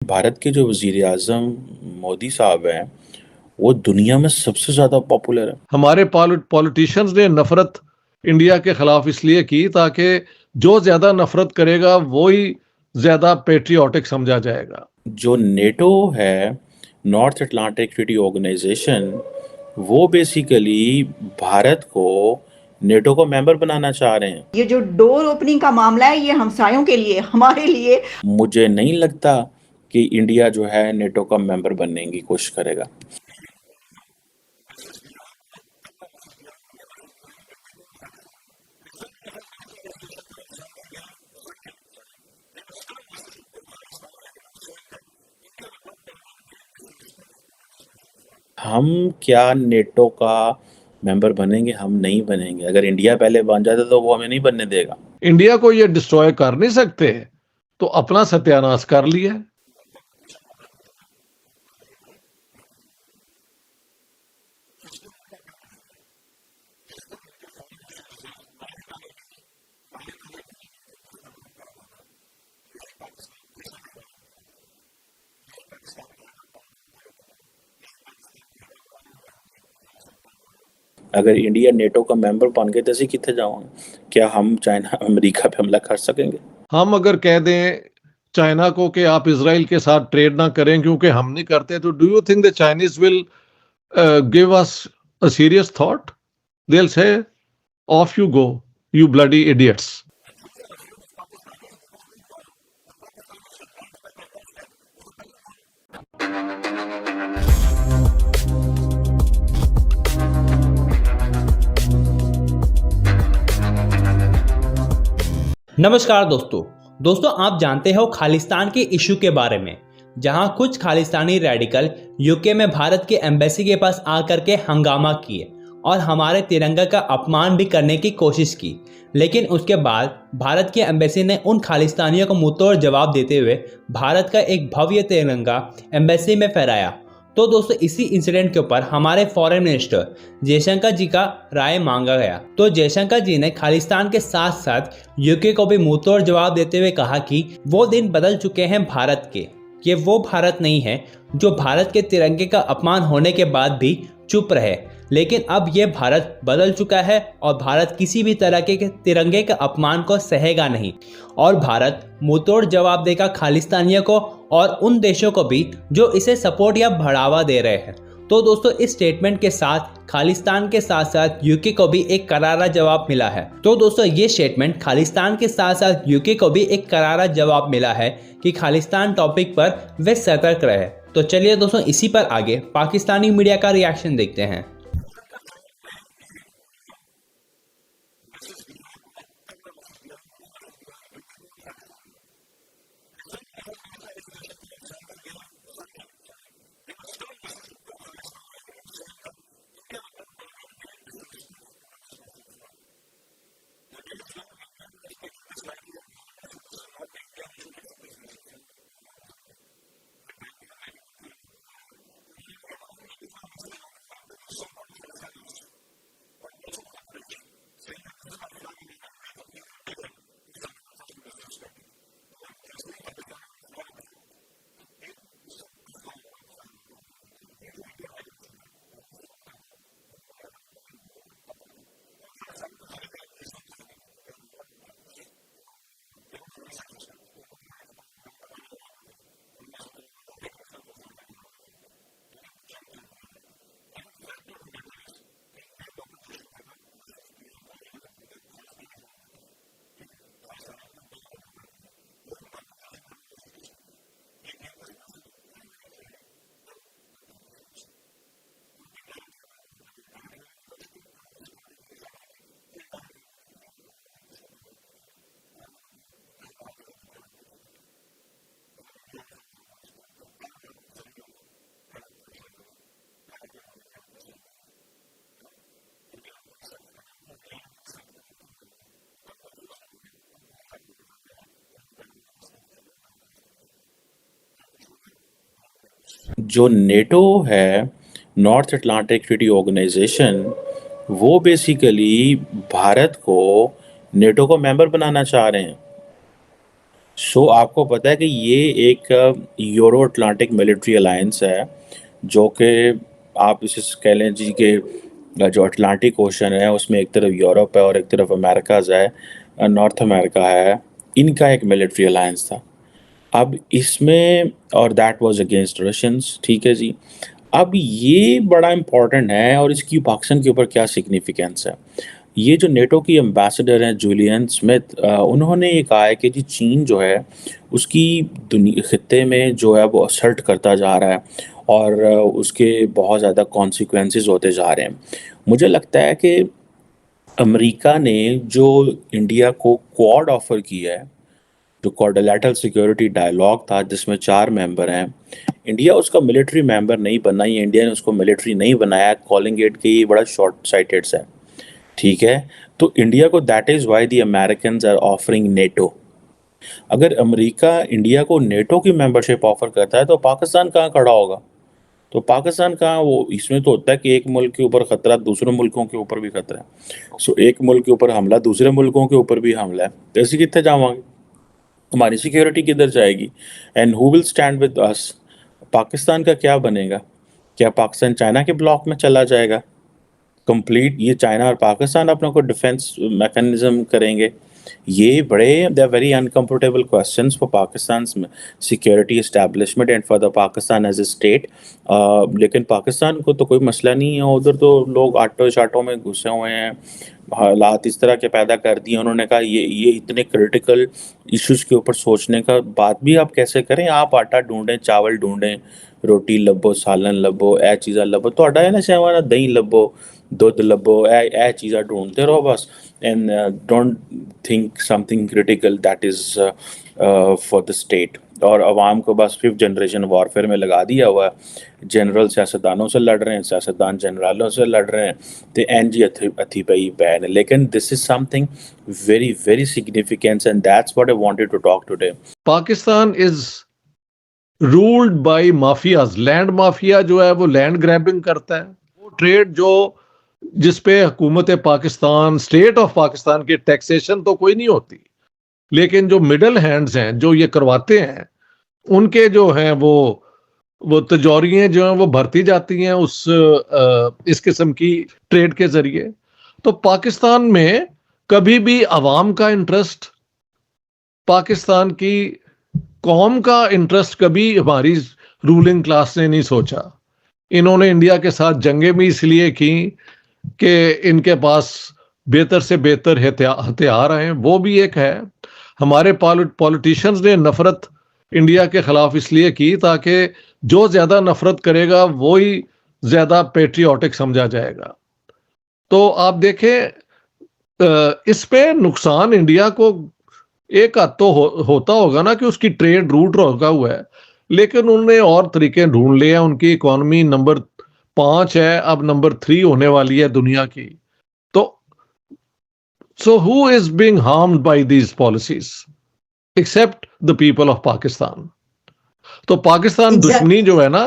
भारत के जो वज़ीर-ए-आज़म मोदी साहब हैं, वो दुनिया में सबसे ज़्यादा पॉपुलर हैं। हमारे पॉलिटिशियंस ने नफरत इंडिया के खिलाफ इसलिए की ताकि जो ज्यादा नफरत करेगा वो ही ज्यादा पेट्रियाटिक समझा जाएगा। जो नेटो है, नॉर्थ अटलांटिक ट्रीटी ऑर्गेनाइज़ेशन, वो बेसिकली भारत को नेटो का मेंबर बनाना चाह रहे हैं। ये जो डोर ओपनिंग का मामला है ये हमसायों के लिए, हमारे लिए मुझे नहीं लगता कि इंडिया जो है नेटो का मेंबर बनने की कोशिश करेगा। हम क्या नेटो का मेंबर बनेंगे? हम नहीं बनेंगे। अगर इंडिया पहले बन जाता तो वो हमें नहीं बनने देगा। इंडिया को ये डिस्ट्रॉय कर नहीं सकते तो अपना सत्यानाश कर लिया। अगर इंडिया नेटो का मेंबर बन गए तो ਅਸੀਂ कितने जाओगे? क्या हम चाइना अमेरिका पे हमला कर सकेंगे? हम अगर कह दें चाइना को कि आप इसराइल के साथ ट्रेड ना करें क्योंकि हम नहीं करते, तो do you think the Chinese will give us a serious thought? They will say of you go, you bloody idiots. नमस्कार दोस्तों आप जानते हो खालिस्तान के इशू के बारे में, जहां कुछ खालिस्तानी रेडिकल यूके में भारत के एम्बेसी के पास आकर के हंगामा किए और हमारे तिरंगा का अपमान भी करने की कोशिश की। लेकिन उसके बाद भारत के एम्बेसी ने उन खालिस्तानियों को मुंहतोड़ जवाब देते हुए भारत का एक भव्य तिरंगा एम्बेसी में फहराया। तो दोस्तों इसी इंसिडेंट के ऊपर हमारे फॉरेन मिनिस्टर जयशंकर जी का राय मांगा गया। तो जयशंकर जी ने खालिस्तान के साथ साथ यूके को भी मुंहतोड़ जवाब देते हुए कहा कि वो दिन बदल चुके हैं भारत के। ये वो भारत नहीं है जो भारत के तिरंगे का अपमान होने के बाद भी चुप रहे, लेकिन अब ये भारत बदल चुका है और भारत किसी भी तरह के तिरंगे के अपमान को सहेगा नहीं और भारत मुंहतोड़ जवाब देगा खालिस्तानियों को और उन देशों को भी जो इसे सपोर्ट या बढ़ावा दे रहे हैं। तो दोस्तों इस स्टेटमेंट के साथ खालिस्तान के साथ साथ यूके को भी एक करारा जवाब मिला है। तो दोस्तों ये स्टेटमेंट खालिस्तान के साथ साथ यूके को भी एक करारा जवाब मिला है कि खालिस्तान टॉपिक पर वे सतर्क रहे। तो चलिए दोस्तों इसी पर आगे पाकिस्तानी मीडिया का रिएक्शन देखते हैं। जो नेटो है, नॉर्थ अटलांटिक ट्रीटी ऑर्गेनाइज़ेशन, वो बेसिकली भारत को नेटो का मेंबर बनाना चाह रहे हैं। सो आपको पता है कि ये एक यूरो अटलांटिक मिलिट्री अलायंस है, जो कि आप इसे कह लें जी के जो अटलांटिक ओशन है उसमें एक तरफ यूरोप है और एक तरफ अमेरिकाज है, नॉर्थ अमेरिका है। इनका एक मिलिट्री अलायंस था। अब इसमें और दैट वाज अगेंस्ट रशियंस, ठीक है जी। अब ये बड़ा इम्पोर्टेंट है और इसकी पाकिस्तान के ऊपर क्या सिग्निफिकेंस है। ये जो नेटो की एम्बेसडर हैं जूलियन स्मिथ, उन्होंने ये कहा है कि जी चीन जो है उसकी दुनिया खित्ते में जो है वो असर्ट करता जा रहा है और उसके बहुत ज़्यादा कॉन्सिक्वेंसेस होते जा रहे हैं। मुझे लगता है कि अमेरिका ने जो इंडिया को क्वाड ऑफर किया है, जो क्वाड्रिलेटरल सिक्योरिटी डायलॉग था जिसमें 4 मेंबर हैं, इंडिया उसका मिलिट्री मेंबर नहीं बना। ये इंडिया ने उसको मिलिट्री नहीं बनाया, कॉलिंग इट कि ये बड़ा शॉर्ट साइटेड है, ठीक है। तो इंडिया को that is why the Americans are offering NATO. अगर अमेरिका इंडिया को नेटो की मेंबरशिप ऑफर करता है तो पाकिस्तान कहाँ खड़ा होगा? तो पाकिस्तान कहाँ, वो इसमें तो होता है कि एक मुल्क के ऊपर खतरा दूसरे मुल्कों के ऊपर भी खतरा है। सो एक मुल्क के ऊपर हमला दूसरे मुल्कों के ऊपर भी हमला है, तो ऐसे कितने जावांगे, हमारी सिक्योरिटी किधर जाएगी? And who will stand with us? Pakistan का क्या बनेगा? क्या पाकिस्तान चाइना के ब्लॉक में चला जाएगा कंप्लीट? ये चाइना और पाकिस्तान अपना कोई डिफेंस मैकेनिज्म करेंगे? ये बड़े they are very uncomfortable questions for Pakistan security establishment and for the Pakistan as a state. लेकिन पाकिस्तान को तो कोई मसला नहीं है, उधर तो लोग आटो शाटों में घुसे हुए हैं, हालात इस तरह के पैदा कर दिए। उन्होंने कहा ये इतने क्रिटिकल इश्यूज़ के ऊपर सोचने का बात भी आप कैसे करें? आप आटा ढूंढें, चावल ढूंढें, रोटी लभो, सालन लभो, ए चीज़ा लभो, ਤੁਹਾਡਾ है ना शहवाना दही लभो, दुध लभो, ए चीज़ा ढूंढते रहो बस। And don't think something critical that is for the state. और अवाम को बस 5th जनरेशन वॉरफेयर में लगा दिया हुआ है। जनरल सियासतदानों से लड़ रहे हैं, सियासतदान जनरलों से लड़ रहे हैं, तो एन जी अथी पई पैन। लेकिन this is something very very significant and that's what I wanted to talk today. Pakistan is ruled by mafias. Land mafia जो है वो लैंड ग्रैबिंग करता है। वो ट्रेड जो जिसपे हुकूमत पाकिस्तान, स्टेट ऑफ पाकिस्तान की टैक्सेशन तो कोई नहीं होती, लेकिन जो मिडल हैंड्स हैं जो ये करवाते हैं, उनके जो हैं वो तिजोरियां जो हैं वो भरती जाती हैं उस इस किस्म की ट्रेड के जरिए। तो पाकिस्तान में कभी भी अवाम का इंटरेस्ट, पाकिस्तान की कौम का इंटरेस्ट कभी हमारी रूलिंग क्लास ने नहीं सोचा। इन्होंने इंडिया के साथ जंगें भी इसलिए की कि इनके पास बेहतर से बेहतर हथियार हैं, वो भी एक है। हमारे पॉलिटिशियंस ने नफरत इंडिया के खिलाफ इसलिए की ताकि जो ज्यादा नफरत करेगा वो ही ज्यादा पेट्रियाटिक समझा जाएगा। तो आप देखें इस पे नुकसान इंडिया को एक हद तो होता होगा ना कि उसकी ट्रेड रूट रोका हुआ है, लेकिन उन्होंने और तरीके ढूंढ लिए हैं। उनकी इकोनॉमी नंबर 5 है, अब नंबर 3 होने वाली है दुनिया की। तो so who is being harmed by these policies except the people of Pakistan? तो पाकिस्तान दुश्मनी जो है ना,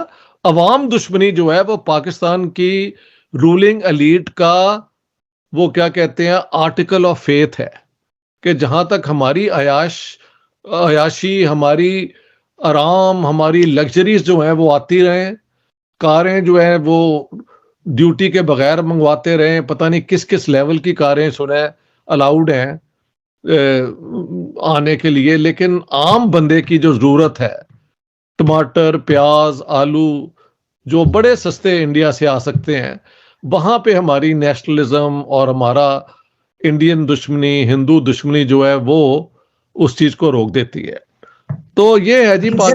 अवाम दुश्मनी जो है, वो पाकिस्तान की रूलिंग एलीट का वो क्या कहते हैं आर्टिकल ऑफ फेथ है कि जहां तक हमारी अयाशी, हमारी आराम, हमारी लग्जरीज जो है वो आती रहें, कारें जो है वो ड्यूटी के बगैर मंगवाते रहें, पता नहीं किस किस लेवल की कारें सुने अलाउड हैं आने के लिए, लेकिन आम बंदे की जो जरूरत है, टमाटर, प्याज, आलू जो बड़े सस्ते इंडिया से आ सकते हैं, वहां पे हमारी नेशनलिज्म और हमारा इंडियन दुश्मनी, हिंदू दुश्मनी जो है वो उस चीज को रोक देती है। तो ये है जी